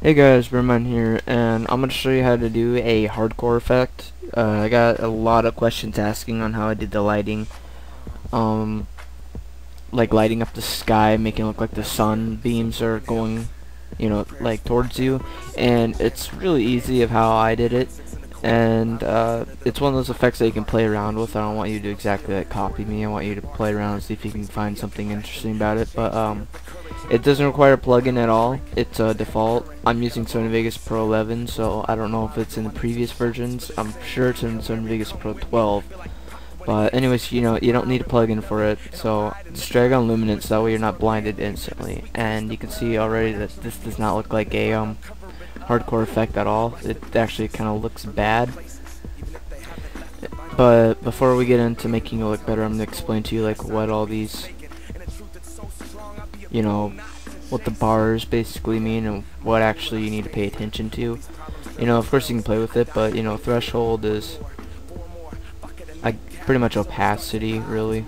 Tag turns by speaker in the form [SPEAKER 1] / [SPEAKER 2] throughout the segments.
[SPEAKER 1] Hey guys, Berman here, and I'm going to show you how to do a hardcore effect. I got a lot of questions asking on how I did the lighting. Like lighting up the sky, making it look like the sun beams are going, like towards you. And it's really easy of how I did it. And it's one of those effects that you can play around with. I don't want you to exactly like copy me. I want you to play around and see if you can find something interesting about it. But it doesn't require a plugin at all. It's default. I'm using Sony Vegas Pro 11, so I don't know if it's in the previous versions. I'm sure it's in Sony Vegas Pro 12. But anyways, you don't need a plugin for it. So just drag on luminance, that way you're not blinded instantly. And you can see already that this does not look like a hardcore effect at all. It actually kind of looks bad. But before we get into making it look better, I'm going to explain to you like what all these, what the bars basically mean and what actually you need to pay attention to. Of course you can play with it, but threshold is pretty much opacity, really,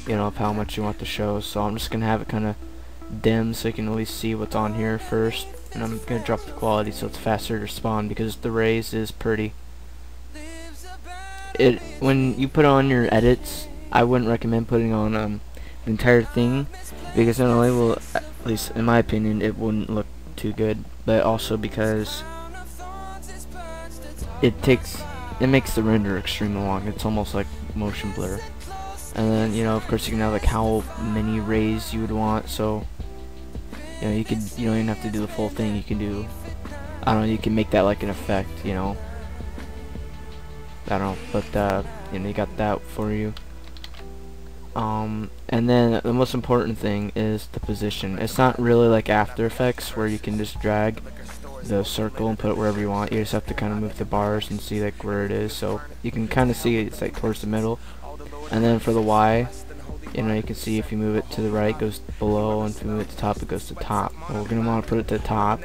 [SPEAKER 1] of how much you want to show. So I'm just gonna have it kind of dim so you can at least see what's on here first, and I'm gonna drop the quality so it's faster to respond because the rays is pretty. When you put on your edits, I wouldn't recommend putting on the entire thing, because not only will, at least in my opinion, it wouldn't look too good, but also because it makes the render extremely long. It's almost like motion blur. And then of course you can have like how many rays you would want. So you don't even have to do the full thing. You can do, I don't know, you can make that like an effect. I don't know, but you got that for you. And then the most important thing is the position. It's not really like After Effects where you can just drag the circle and put it wherever you want. You just have to kind of move the bars and see like where it is, so you can kind of see it's like towards the middle. And then for the Y, you can see if you move it to the right, it goes below, and if you move it to top, it goes to top. Well, we're gonna want to put it to the top,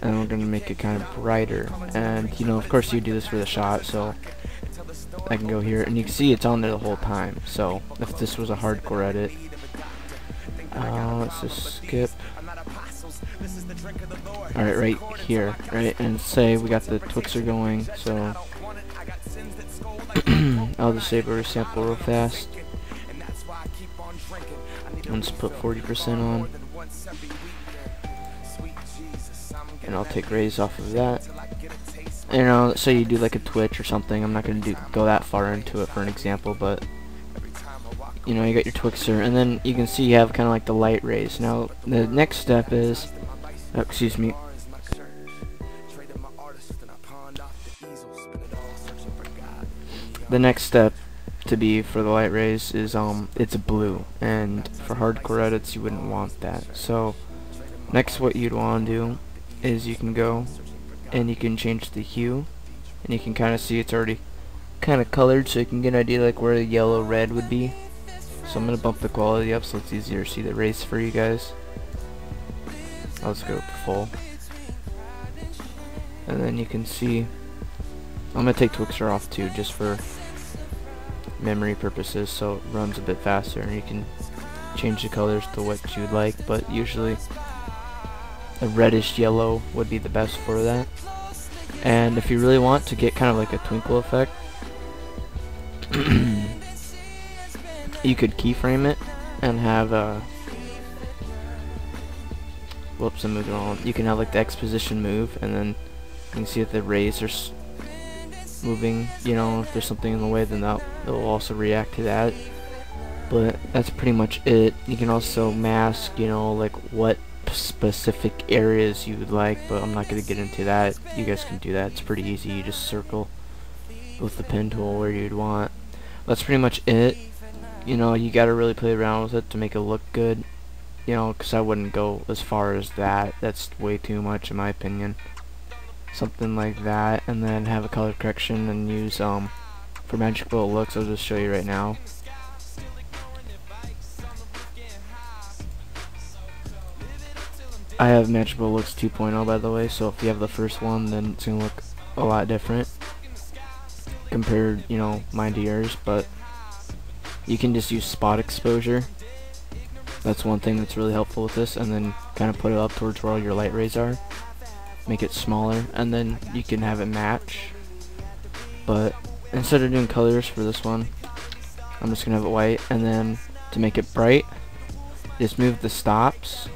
[SPEAKER 1] and we're gonna make it kind of brighter. And of course you do this for the shot, so I can go here and you can see it's on there the whole time. So if this was a hardcore edit, let's just skip. Alright, right here, right, and say we got the Twixer going, so I'll just save a sample real fast. Let's put 40% on, and I'll take rays off of that. Let's say you do like a Twitch or something. I'm not going to go that far into it for an example, but you got your Twixer, and then you can see you have kind of like the light rays. Now the next step is, excuse me, the next step to be for the light rays is it's blue, and for hardcore edits you wouldn't want that. So next, what you'd want to do is you can go and you can change the hue, and you can kind of see it's already kind of colored, so you can get an idea like where the yellow red would be. So I'm gonna bump the quality up so it's easier to see the rays for you guys. Let's go with the full, and then you can see I'm gonna take Twixer off too, just for memory purposes, so it runs a bit faster, and you can change the colors to what you'd like, but usually a reddish yellow would be the best for that. And if you really want to get kind of like a twinkle effect, you could keyframe it and have whoops, I moved it on. You can have like the X position move, and then you can see that the rays are moving. If there's something in the way, then it'll also react to that. But that's pretty much it. You can also mask, like what specific areas you would like, but I'm not going to get into that. You guys can do that. It's pretty easy. You just circle with the pen tool where you'd want. That's pretty much it. You got to really play around with it to make it look good. Because I wouldn't go as far as that. That's way too much in my opinion. Something like that, and then have a color correction and use for Magic Bullet looks. I'll just show you right now. I have Magic Bullet looks 2.0 by the way, so if you have the first one, then it's gonna look a lot different compared, mine to yours. But you can just use spot exposure. That's one thing that's really helpful with this, and then kind of put it up towards where all your light rays are. make it smaller, and then you can have it match. But instead of doing colors for this one, I'm just gonna have it white, and then to make it bright, just move the stops,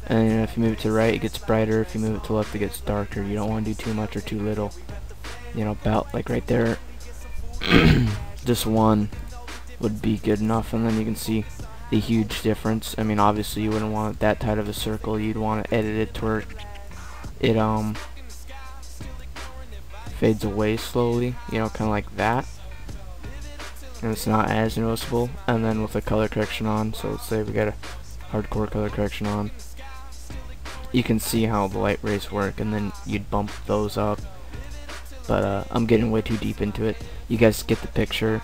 [SPEAKER 1] and if you move it to the right, it gets brighter. If you move it to the left, it gets darker. You don't want to do too much or too little. You know, about like right there, just one would be good enough, and then you can see the huge difference. I mean, obviously you wouldn't want that tight of a circle. You'd want to edit it to where it fades away slowly, you know, kind of like that, and it's not as noticeable. And then with the color correction on, so let's say we got a hardcore color correction on, you can see how the light rays work, and then you'd bump those up. But I'm getting way too deep into it. You guys get the picture.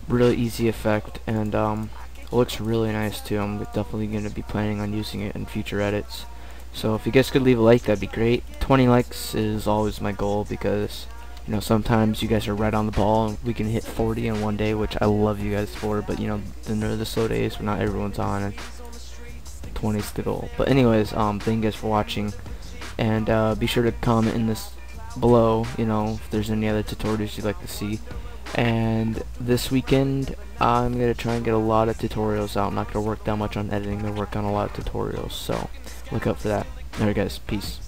[SPEAKER 1] Really easy effect, and it looks really nice too. I'm definitely going to be planning on using it in future edits. So if you guys could leave a like, that'd be great. 20 likes is always my goal, because you know, sometimes you guys are right on the ball and we can hit 40 in one day, which I love you guys for. But you know, the slow days when not everyone's on, and 20 is the goal. But anyways, thank you guys for watching, and be sure to comment in this below, you know, if there's any other tutorials you'd like to see. And this weekend I'm gonna try and get a lot of tutorials out. I'm not gonna work that much on editing, I'm gonna work on a lot of tutorials, so look out for that. Alright guys, peace.